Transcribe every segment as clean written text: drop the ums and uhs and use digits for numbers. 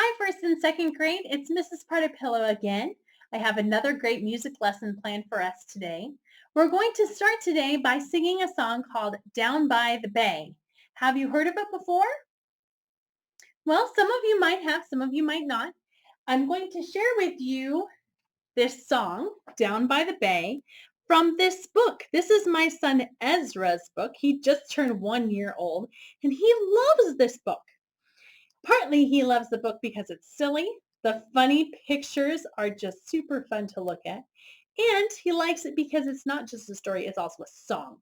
Hi, first and second grade. It's Mrs. Partapillo again. I have another great music lesson planned for us today. We're going to start today by singing a song called Down by the Bay. Have you heard of it before? Well, some of you might have, some of you might not. I'm going to share with you this song, Down by the Bay, from this book. This is my son Ezra's book. He just turned 1 year old, and he loves this book. Partly he loves the book because it's silly. The funny pictures are just super fun to look at. And he likes it because it's not just a story, it's also a song.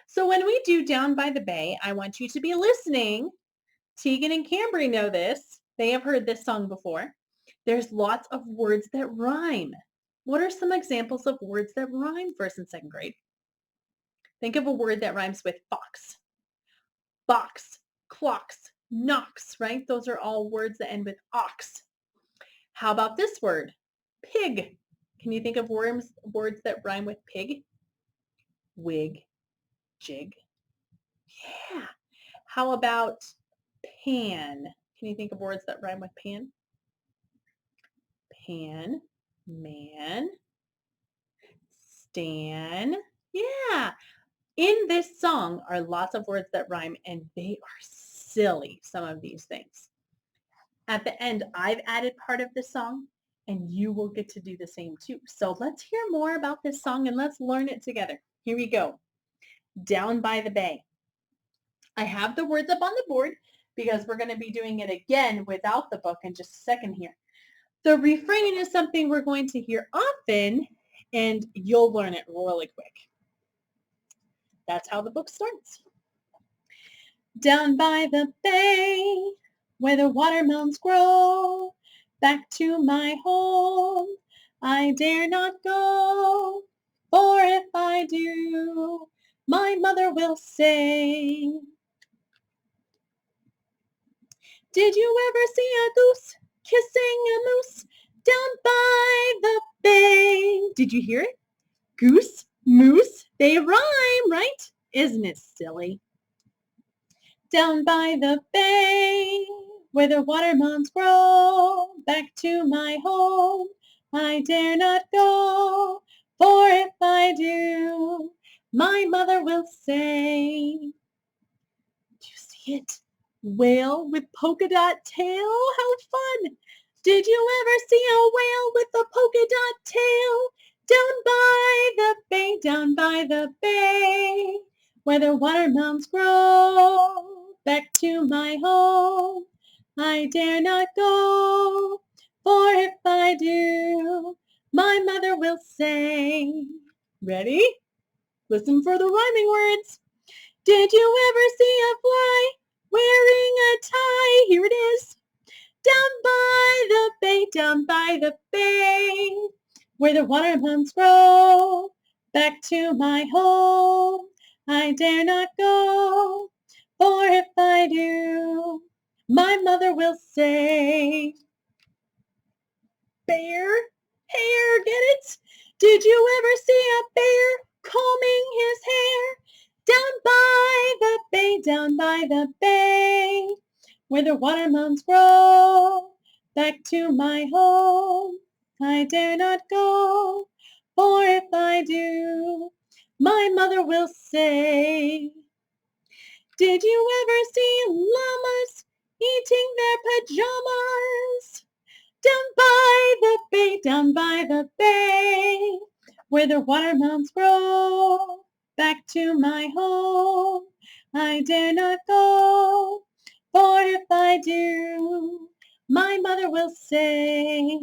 So when we do Down by the Bay, I want you to be listening. Tegan and Cambry know this. They have heard this song before. There's lots of words that rhyme. What are some examples of words that rhyme first and second grade? Think of a word that rhymes with fox, box, clocks, knocks, right? Those are all words that end with ox. How about this word? Pig. Can you think of words that rhyme with pig? Wig, jig. Yeah. How about pan? Can you think of words that rhyme with pan? Pan, man, stan. Yeah. In this song are lots of words that rhyme and they are silly, some of these things. At the end, I've added part of the song and you will get to do the same too. So let's hear more about this song and let's learn it together. Here we go. Down by the Bay. I have the words up on the board because we're going to be doing it again without the book in just a second here. The refrain is something we're going to hear often and you'll learn it really quick. That's how the book starts. Down by the bay, where the watermelons grow, back to my home I dare not go, for if I do, my mother will say. Did you ever see a goose kissing a moose down by the bay? Did you hear it? Goose, moose, they rhyme, right? Isn't it silly? Down by the bay, where the watermelons grow, back to my home I dare not go, for if I do, my mother will say. Do you see it? Whale with polka dot tail? How fun! Did you ever see a whale with a polka dot tail? Down by the bay, down by the bay, where the watermelons grow, back to my home I dare not go, for if I do, my mother will say. Ready? Listen for the rhyming words. Did you ever see a fly wearing a tie? Here it is. Down by the bay, down by the bay, where the watermelons grow, back to my home I dare not go, for if I do, my mother will say. Bear, hair, get it? Did you ever see a bear combing his hair? Down by the bay, down by the bay, where the watermelons grow, back to my home I dare not go, for if I do, my mother will say. Did you ever see llamas eating their pajamas? Down by the bay, down by the bay, where the watermelons grow, back to my home I dare not go, for if I do, my mother will say.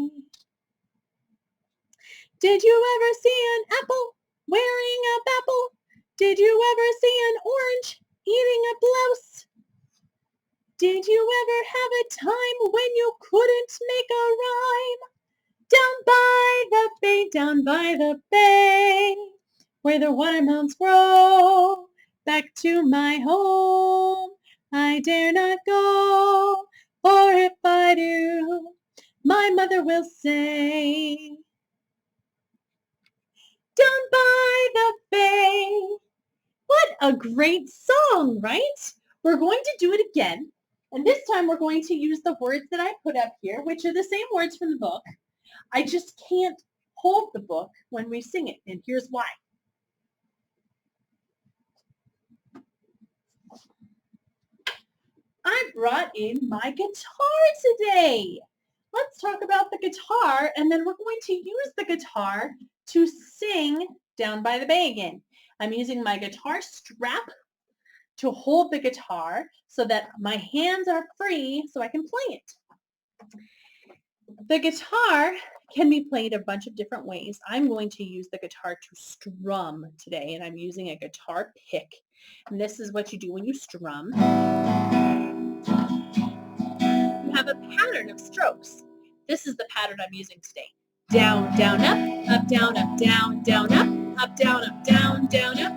Did you ever see an apple wearing a bapple? Did you ever see an orange eating a blouse? Did you ever have a time when you couldn't make a rhyme? Down by the bay, down by the bay, where the watermelons grow, back to my home I dare not go, for if I do, my mother will say. Down by the bay. What a great song, right? We're going to do it again. And this time we're going to use the words that I put up here, which are the same words from the book. I just can't hold the book when we sing it, and here's why. I brought in my guitar today. Let's talk about the guitar, and then we're going to use the guitar to sing Down by the Bay again. I'm using my guitar strap to hold the guitar so that my hands are free so I can play it. The guitar can be played a bunch of different ways. I'm going to use the guitar to strum today, and I'm using a guitar pick. And this is what you do when you strum. You have a pattern of strokes. This is the pattern I'm using today. Down, down, up, down, down, up, down, down, up.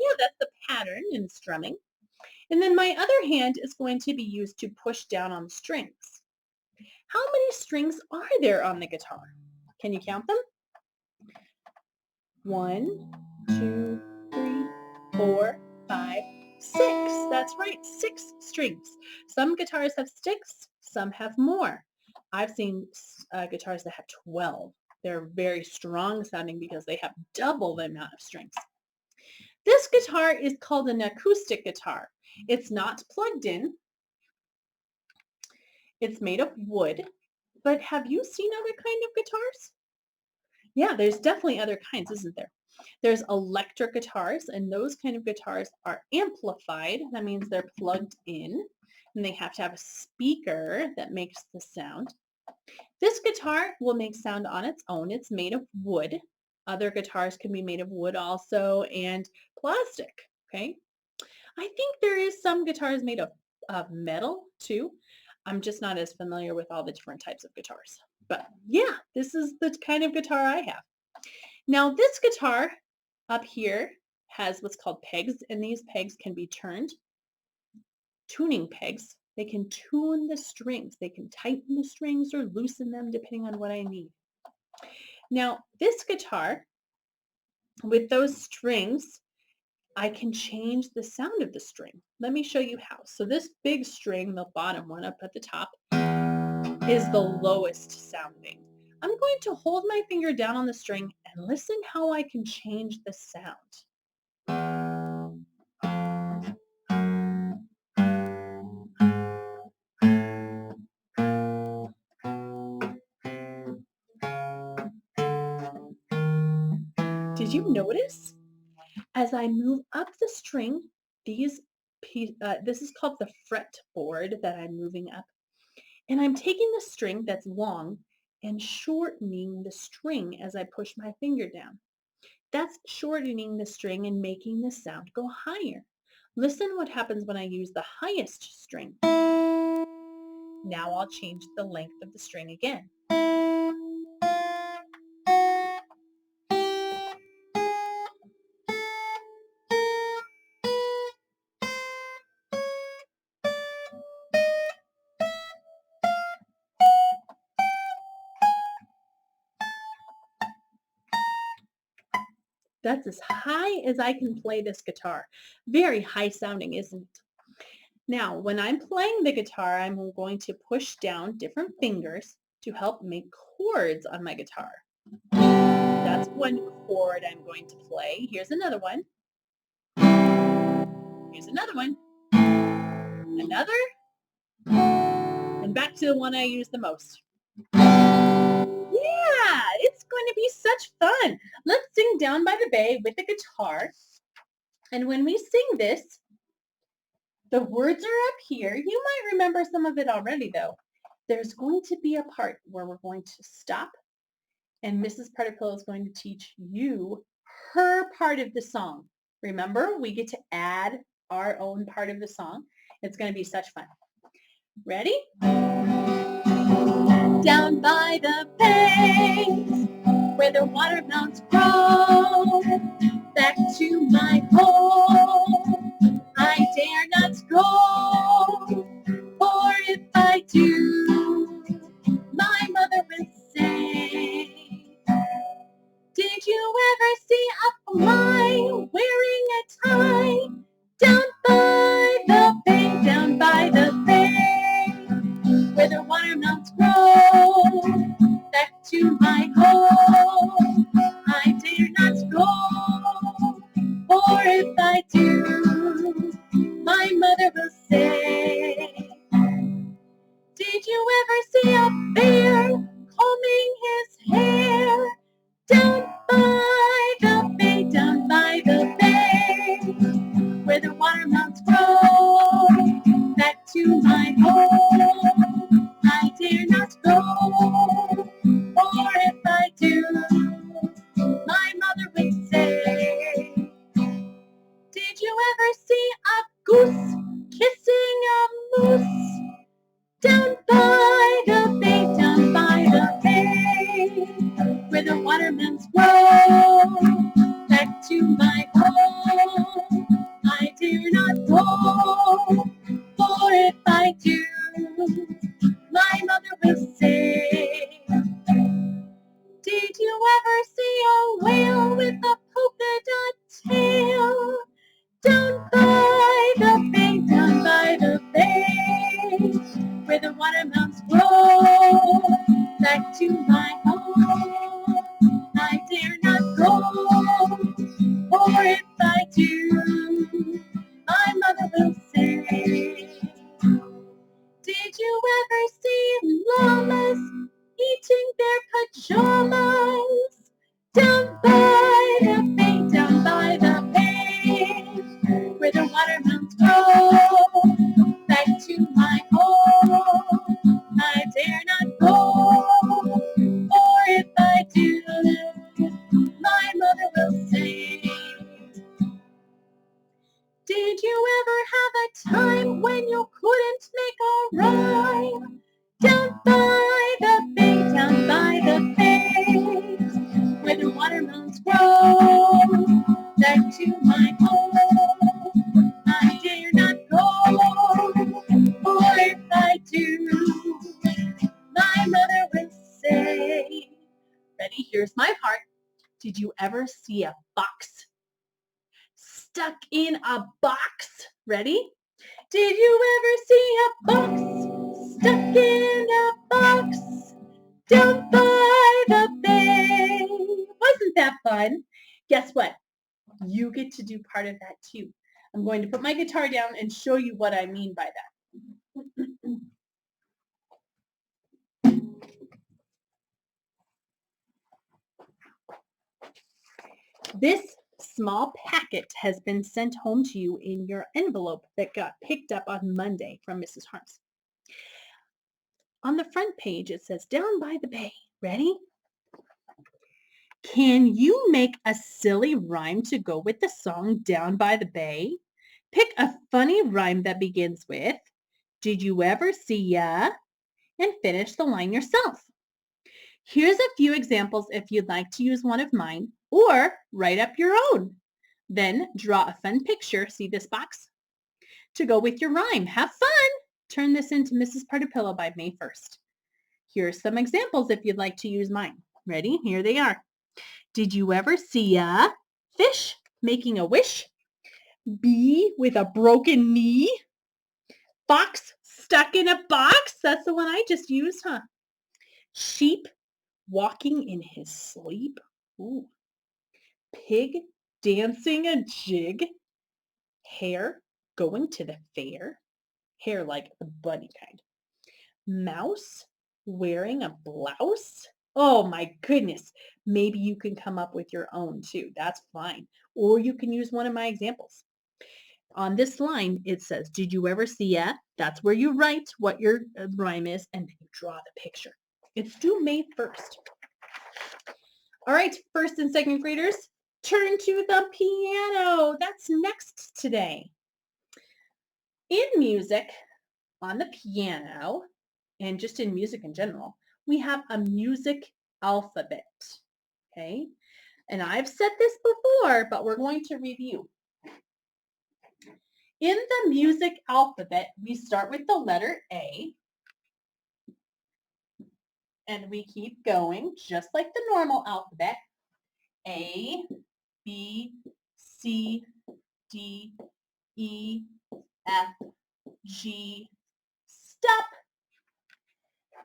Yeah, that's the pattern in strumming. And then my other hand is going to be used to push down on the strings. How many strings are there on the guitar? Can you count them? 1, 2, 3, 4, 5, 6. That's right, 6 strings. Some guitars have 6, some have more. I've seen guitars that have 12. They're very strong sounding because they have double the amount of strings. This guitar is called an acoustic guitar. It's not plugged in. It's made of wood. But have you seen other kind of guitars? Yeah, there's definitely other kinds, isn't there? There's electric guitars, and those kind of guitars are amplified. That means they're plugged in, and they have to have a speaker that makes the sound. This guitar will make sound on its own. It's made of wood. Other guitars can be made of wood also, and plastic, okay? I think there is some guitars made of metal too. I'm just not as familiar with all the different types of guitars. But yeah, this is the kind of guitar I have. Now this guitar up here has what's called pegs, and these pegs can be turned. Tuning pegs. They can tune the strings. They can tighten the strings or loosen them depending on what I need. Now this guitar, with those strings, I can change the sound of the string. Let me show you how. So this big string, the bottom one up at the top, is the lowest sounding. I'm going to hold my finger down on the string and listen how I can change the sound. Did you notice? As I move up the string, this is called the fretboard that I'm moving up. And I'm taking the string that's long and shortening the string as I push my finger down. That's shortening the string and making the sound go higher. Listen what happens when I use the highest string. Now I'll change the length of the string again. That's as high as I can play this guitar. Very high sounding, isn't it? Now, when I'm playing the guitar, I'm going to push down different fingers to help make chords on my guitar. That's one chord I'm going to play. Here's another one. Here's another one. Another. And back to the one I use the most. Yeah, it's going to be such fun. Let's sing Down by the Bay with the guitar. And when we sing this, the words are up here. You might remember some of it already, though. There's going to be a part where we're going to stop, and Mrs. Parterpill is going to teach you her part of the song. Remember, we get to add our own part of the song. It's going to be such fun. Ready? Down by the bay, where the watermelons grow, back to my home I dare not go, for if I do, my mother will say, did you ever see a fly wearing a tie down by the bay, down by the bay? grow. Back to my home I dare not go, for if I do, my mother will say, did you ever see a bear combing his hair down by the bay, down by the bay, where the watermelons grow? Back to my home I dare not go, for if I do, my mother will say, did you ever see a goose kissing a moose down by the bay, down by the bay, where the watermelons grow? Back to my home I dare not go, for if I do, my mother will say, did you ever see a whale with a polka dot tail down by the bay, down by the bay, where the watermelons grow? Back to my home I dare not go, for if I do, my mother will say, did you ever see llamas eating their pajamas down by the bay, down by the bay, where the watermelons grow? Back to my home I dare not go, for if I do, my mother will say, did you ever have a time when you couldn't make a rhyme down by the bay, down by the bay, where the watermelons grow? Back to my home I dare not go, for if I do, my mother will say. Ready? Here's my part. Did you ever see a fox stuck in a box? Ready? Did you ever see a box stuck in a box down by the bay? Wasn't that fun? Guess what? You get to do part of that too. I'm going to put my guitar down and show you what I mean by that. This small packet has been sent home to you in your envelope that got picked up on Monday from Mrs. Harms. On the front page, it says, down by the bay. Ready? Can you make a silly rhyme to go with the song Down by the Bay? Pick a funny rhyme that begins with, did you ever see ya? And finish the line yourself. Here's a few examples if you'd like to use one of mine, or write up your own. Then draw a fun picture, see this box, to go with your rhyme. Have fun! Turn this into Mrs. Partapillo by May 1st. Here's some examples if you'd like to use mine. Ready? Here they are. Did you ever see a fish making a wish? Bee with a broken knee? Fox stuck in a box? That's the one I just used, huh? Sheep walking in his sleep? Ooh. Pig dancing a jig? Hare going to the fair? Hair like the bunny kind. Mouse wearing a blouse? Oh my goodness. Maybe you can come up with your own too. That's fine. Or you can use one of my examples. On this line, it says, did you ever see a? That's where you write what your rhyme is and then you draw the picture. It's due May 1st. All right, first and second graders, turn to the piano. That's next today. In music, on the piano, and just in music in general, we have a music alphabet, okay? And I've said this before, but we're going to review. In the music alphabet, we start with the letter A, and we keep going just like the normal alphabet. A, B, C, D, E, F, G, stop.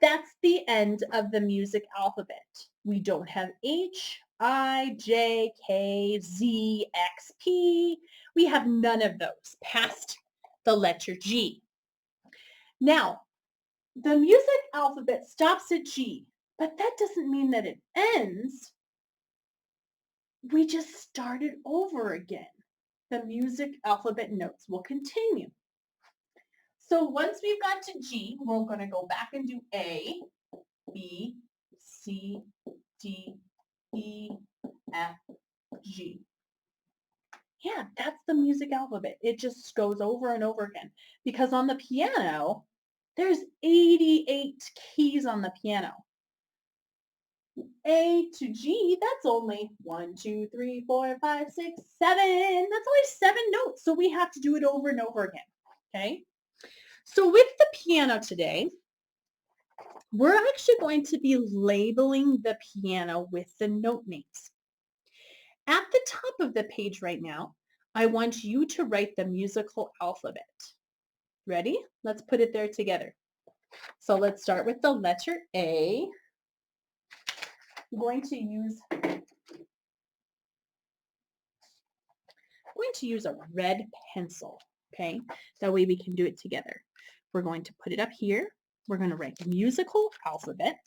that's the end of the music alphabet. We don't have H, I, J, K, Z, X, P. We have none of those past the letter G. Now, the music alphabet stops at G, but that doesn't mean that it ends. We just started over again. The music alphabet notes will continue. So once we've got to G, we're going to go back and do A, B, C, D, E, F, G. Yeah, that's the music alphabet. It just goes over and over again. Because on the piano, there's 88 keys on the piano. A to G, that's only 1, 2, 3, 4, 5, 6, 7. That's only 7 notes. So we have to do it over and over again. Okay? So with the piano today, we're actually going to be labeling the piano with the note names. At the top of the page right now, I want you to write the musical alphabet. Ready? Let's put it there together. So let's start with the letter A. I'm going to use a red pencil, okay? That way we can do it together. We're going to put it up here. We're going to write the musical alphabet.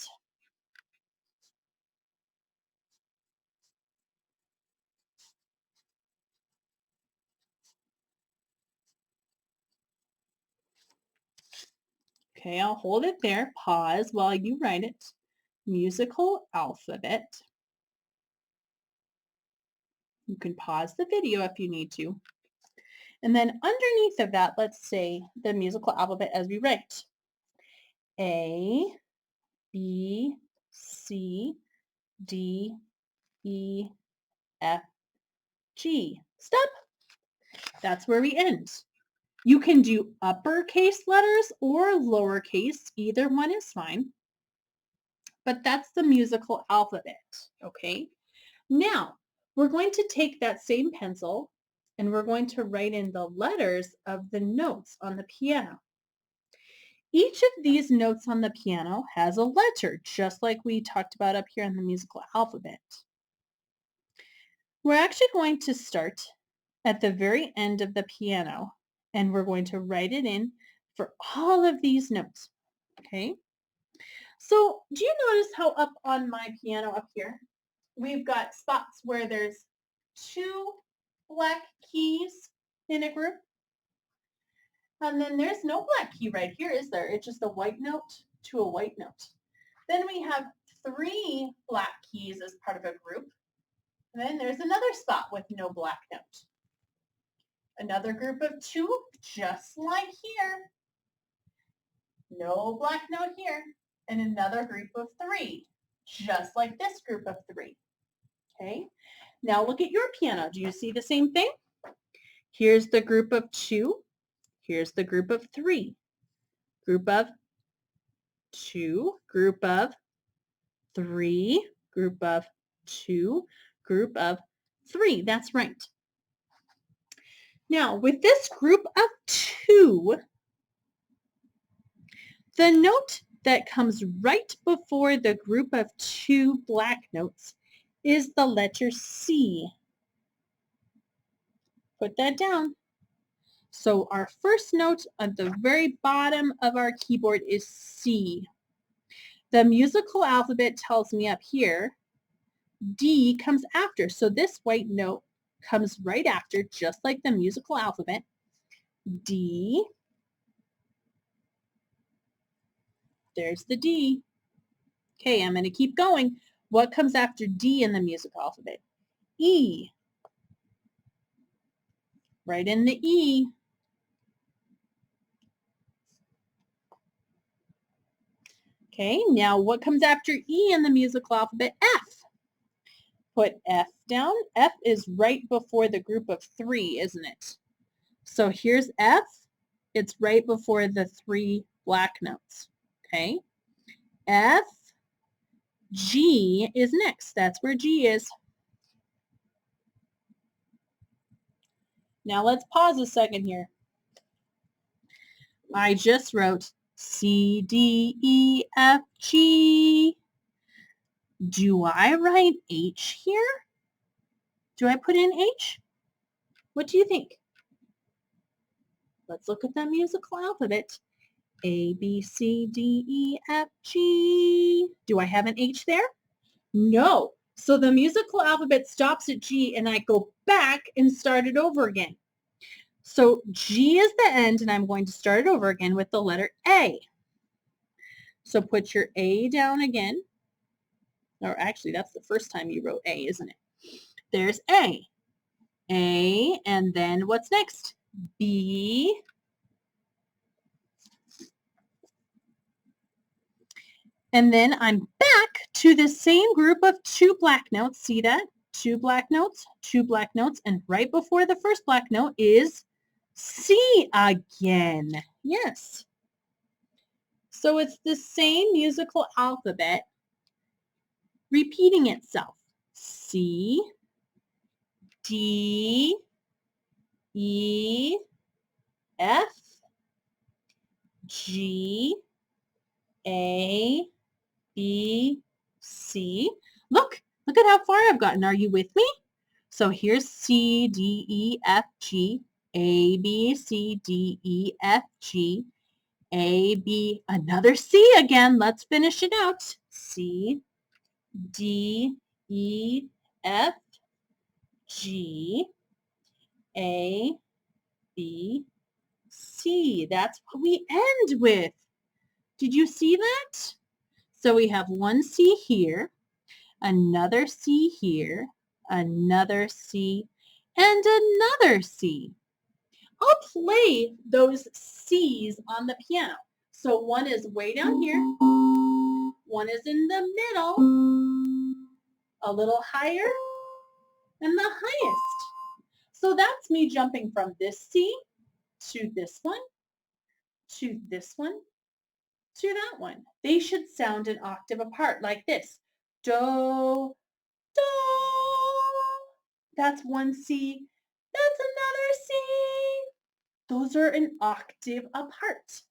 Okay, I'll hold it there. Pause while you write it. Musical alphabet. You can pause the video if you need to. And then underneath of that, let's say the musical alphabet as we write. A, B, C, D, E, F, G. Stop. That's where we end. You can do uppercase letters or lowercase. Either one is fine. But that's the musical alphabet, okay? Now, we're going to take that same pencil and we're going to write in the letters of the notes on the piano. Each of these notes on the piano has a letter, just like we talked about up here in the musical alphabet. We're actually going to start at the very end of the piano, and we're going to write it in for all of these notes, okay? So do you notice how up on my piano up here, we've got spots where there's 2 black keys in a group? And then there's no black key right here, is there? It's just a white note to a white note. Then we have 3 black keys as part of a group. And then there's another spot with no black note. Another group of 2, just like here. No black note here. And another group of 3, just like this group of 3. Okay? Now look at your piano. Do you see the same thing? Here's the group of 2. Here's the group of 3. Group of 2, group of 3, group of 2, group of 3. That's right. Now, with this group of 2, the note that comes right before the group of 2 black notes is the letter C. Put that down. So our first note at the very bottom of our keyboard is C. The musical alphabet tells me up here, D comes after. So this white note comes right after, just like the musical alphabet. D. There's the D. Okay, I'm going to keep going. What comes after D in the musical alphabet? E. Right in the E. Okay, now what comes after E in the musical alphabet? F. Put F down. F is right before the group of 3, isn't it? So here's F. It's right before the 3 black notes. Okay. F. G is next. That's where G is. Now let's pause a second here. I just wrote C, D, E, F, G. Do I write H here? Do I put in H? What do you think? Let's look at that musical alphabet. A, B, C, D, E, F, G. Do I have an H there? No. So the musical alphabet stops at G and I go back and start it over again. So G is the end and I'm going to start it over again with the letter A. So put your A down again. Or actually, that's the first time you wrote A, isn't it? There's A. A, and then what's next? B. And then I'm back to the same group of two black notes. See that? Two black notes, and right before the first black note is C again. Yes. So it's the same musical alphabet repeating itself. C, D, E, F, G, A, B, C. Look at how far I've gotten. Are you with me? So here's C, D, E, F, G, A, B, C, D, E, F, G, A, B, another C again. Let's finish it out. C, D, E, F, G, A, B, C. That's what we end with. Did you see that? So we have one C here, another C here, another C, and another C. I'll play those C's on the piano. So one is way down here, one is in the middle, a little higher, and the highest. So that's me jumping from this C to this one, to this one, to that one. They should sound an octave apart like this. Do, do. That's one C. That's another C. Those are an octave apart.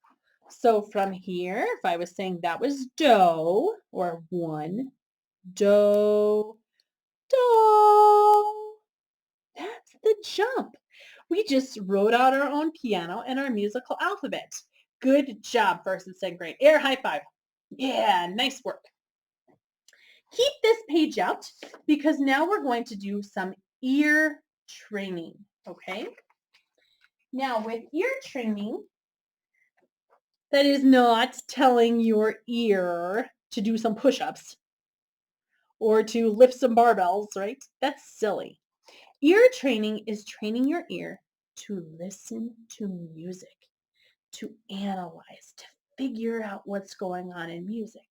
So from here, if I was saying that was do, or one, do, do, that's the jump. We just wrote out our own piano and our musical alphabet. Good job, first and second grade. Air high five. Yeah, nice work. Keep this page out because now we're going to do some ear training, okay? Now with ear training, that is not telling your ear to do some push-ups or to lift some barbells, right? That's silly. Ear training is training your ear to listen to music, to analyze, to figure out what's going on in music.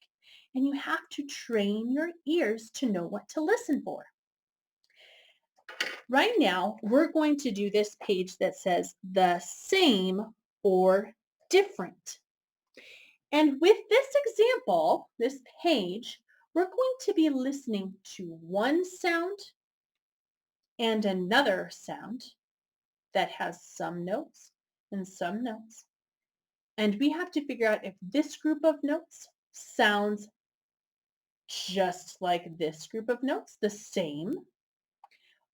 And you have to train your ears to know what to listen for. Right now, we're going to do this page that says the same or different. And with this example, this page, we're going to be listening to one sound and another sound that has some notes and some notes. And we have to figure out if this group of notes sounds just like this group of notes, the same,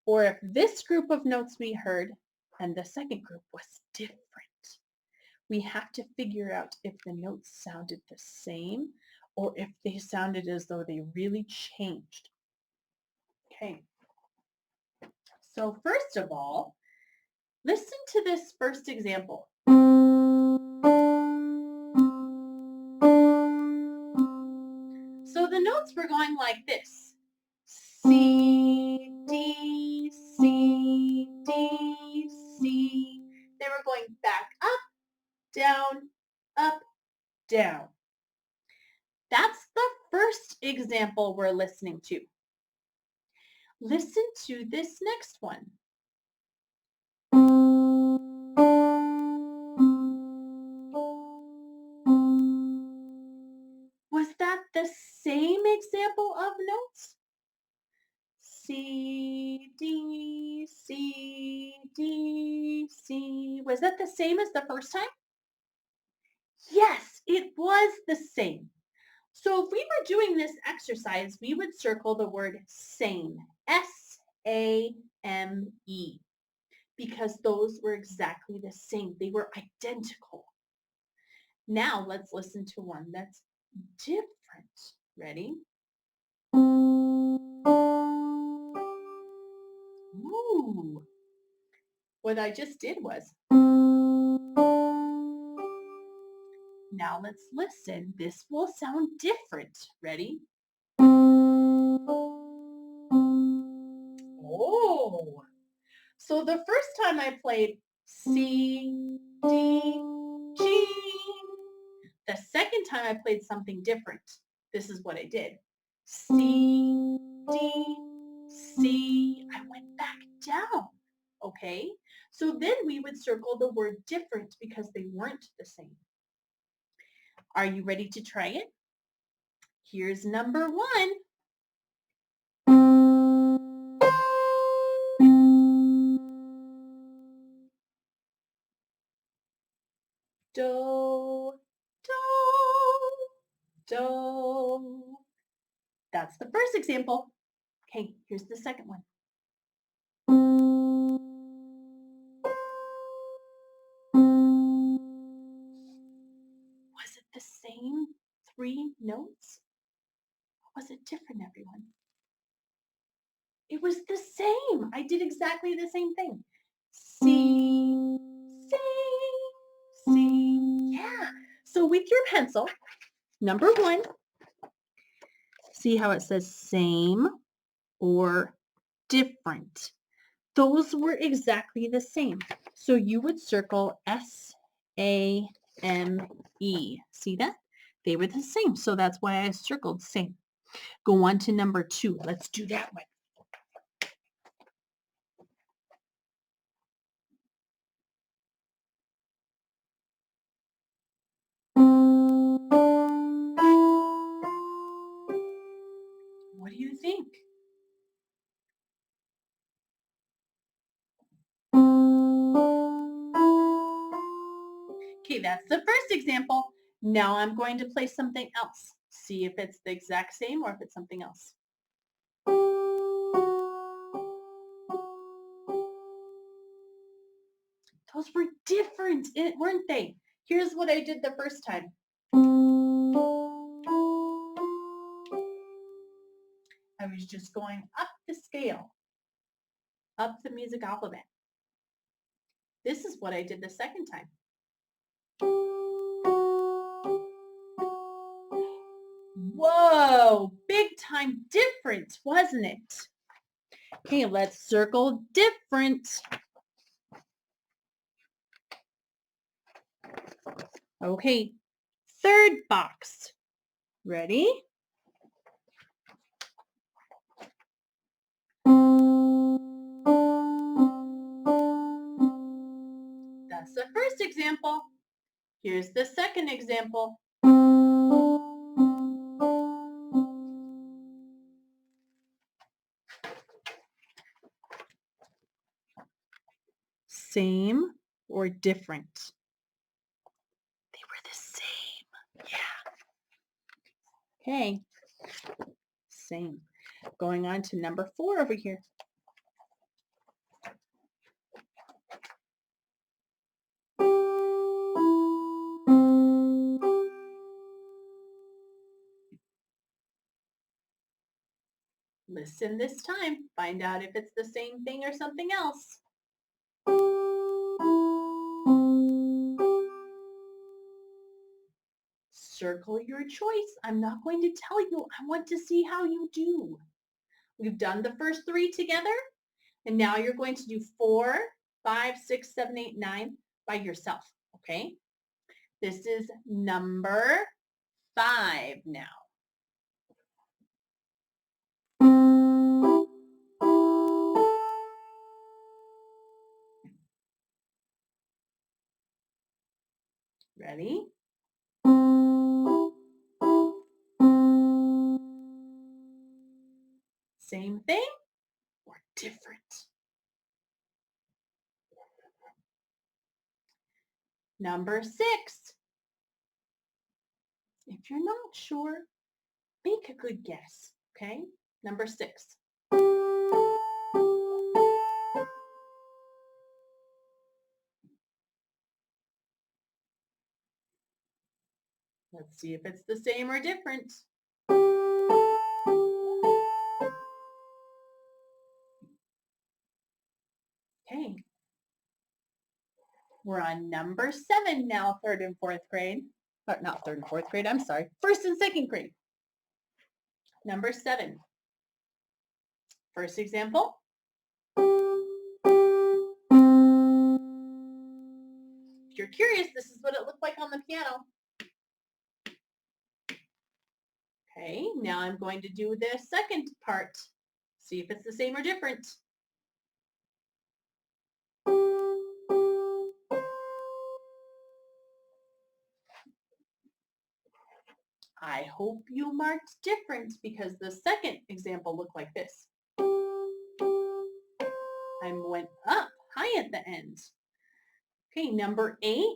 or if this group of notes we heard and the second group was different. We have to figure out if the notes sounded the same or if they sounded as though they really changed. Okay. So first of all, listen to this first example. So the notes were going like this. C, D, C, D, C. They were going back up, down. That's the first example we're listening to. Listen to this next one. Was that the same example of notes? C, D, C, D, C. Was that the same as the first time? Yes, it was the same. So if we were doing this exercise, we would circle the word same, S-A-M-E, because those were exactly the same. They were identical. Now let's listen to one that's different. Ready? Ooh. What I just did was, now let's listen. This will sound different. Ready? Oh. So the first time I played C, D, G. The second time I played something different. This is what I did. C, D, C. I went back down. Okay? So then we would circle the word different because they weren't the same. Are you ready to try it? Here's number 1. Do, do, do. That's the first example. Okay, here's the second one. Was it the same 3 notes? Or was it different, everyone? It was the same. I did exactly the same thing. C, C, C. Yeah. So with your pencil, number 1, see how it says same or different. Those were exactly the same. So you would circle S-A-M-E. See that? They were the same. So that's why I circled same. Go on to number 2. Let's do that one. What do you think? Okay, that's the first example. Now I'm going to play something else. See if it's the exact same or if it's something else. Those were different, weren't they? Here's what I did the first time. I was just going up the scale, up the music alphabet. This is what I did the second time. Whoa, big time difference, wasn't it? Okay, let's circle different. Okay, third box. Ready? That's the first example. Here's the second example. Same or different? They were the same. Yeah. Okay. Same. Going on to number 4 over here. Listen this time. Find out if it's the same thing or something else. Circle your choice. I'm not going to tell you. I want to see how you do. We've done the first 3 together, and now you're going to do 4, 5, 6, 7, 8, 9 by yourself, okay? This is number 5 now. Ready? Same thing or different? Number 6. If you're not sure, make a good guess, okay? Number 6. Let's see if it's the same or different. Okay. We're on number 7 now, 3rd and 4th grade. Or not 3rd and 4th grade, I'm sorry. 1st and 2nd grade. Number 7. First example. If you're curious, this is what it looked like on the piano. Okay, now I'm going to do the second part. See if it's the same or different. I hope you marked different because the second example looked like this. I went up high at the end. Okay, number 8.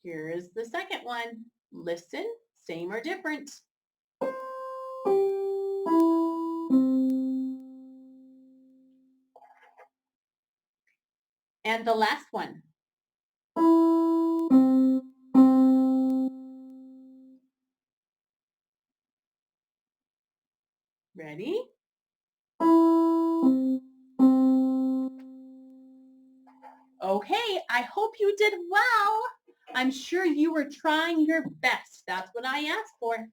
Here is the second one. Listen, same or different. And the last one. Ready? Okay, I hope you did well. I'm sure you were trying your best. That's what I asked for.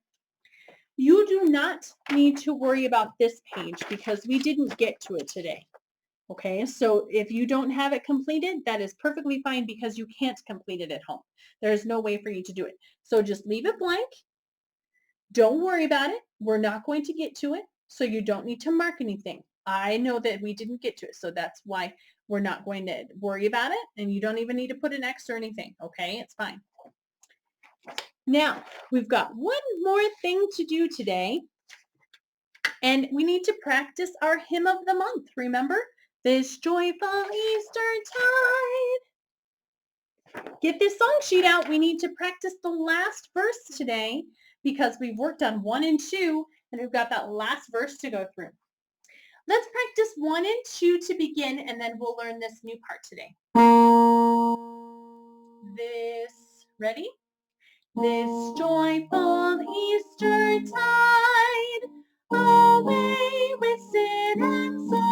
You do not need to worry about this page because we didn't get to it today. Okay, so if you don't have it completed, that is perfectly fine because you can't complete it at home. There's no way for you to do it. So just leave it blank. Don't worry about it. We're not going to get to it, so you don't need to mark anything. I know that we didn't get to it, so that's why we're not going to worry about it, and you don't even need to put an X or anything, okay? It's fine. Now, we've got one more thing to do today, and we need to practice our hymn of the month, remember? This joyful Easter tide. Get this song sheet out. We need to practice the last verse today because we've worked on 1 and 2, and we've got that last verse to go through. Let's practice 1 and 2 to begin, and then we'll learn this new part today. Ready? This joyful Easter tide, away with sin and sorrow.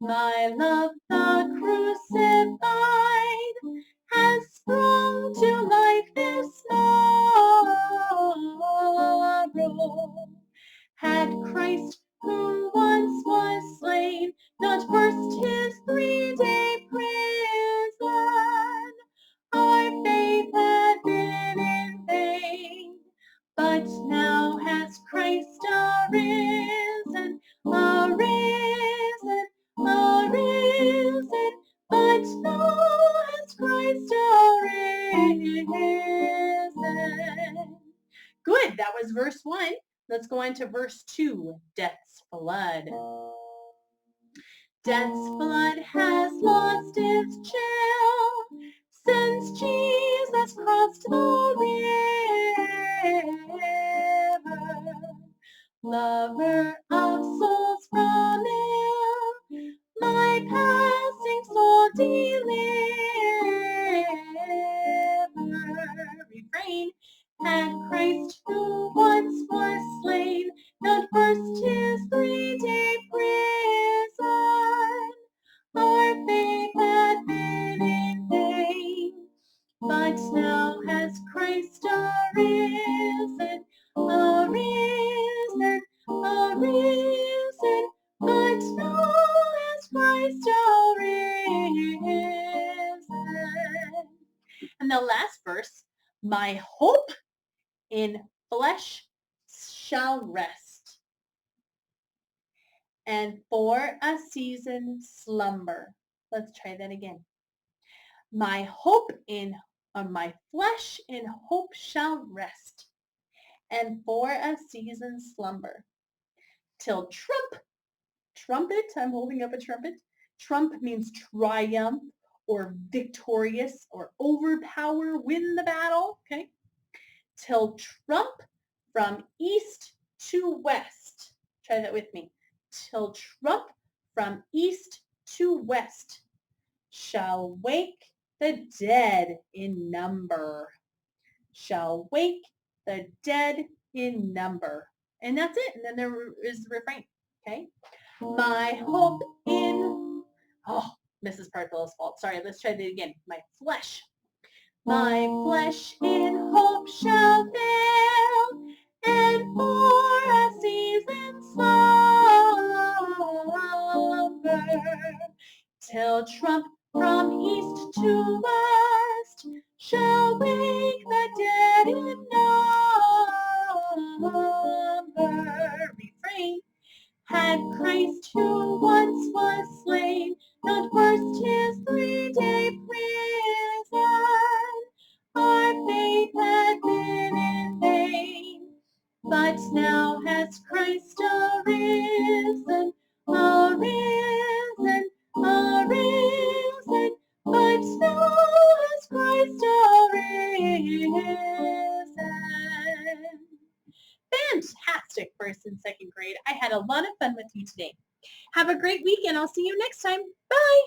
My love, the crucified, has sprung to life this morrow. Had Christ, who once was slain, not burst his 3-day prison, our faith had been in vain. But now has Christ arisen, arisen, arisen. But now has Christ arisen. Good, that was verse 1. Let's go into verse 2, Death's Flood. Death's flood has lost its chill since Jesus crossed the river. Lover of souls from ill, my passing soul deliver. Refrain. Had Christ, who once was slain, not burst his 3-day prison, our faith had been in vain. But now has Christ arisen, arisen, arisen. But now has Christ arisen. And the last verse, my hope in flesh shall rest, and for a season slumber. Let's try that again. My hope in my flesh in hope shall rest, and for a season slumber. till trumpet, I'm holding up a trumpet. Trump means triumph or victorious or overpower, win the battle, okay? Till trump from east to west. Try that with me. Till trump from east to west shall wake the dead in number. Shall wake the dead in number. And that's it. And then there is the refrain. Okay. My hope in, Mrs. Parthill's fault. Sorry, let's try that again. My flesh in hope shall fail, and for a season slumber, till trump from east to west shall wake the dead in number. Refrain. Had Christ who once was slain not burst his 3-day prison, our faith had been in vain. But now has Christ arisen, arisen, arisen. But now has Christ arisen. Fantastic, first and second grade. I had a lot of fun with you today. Have a great week, and I'll see you next time. Bye.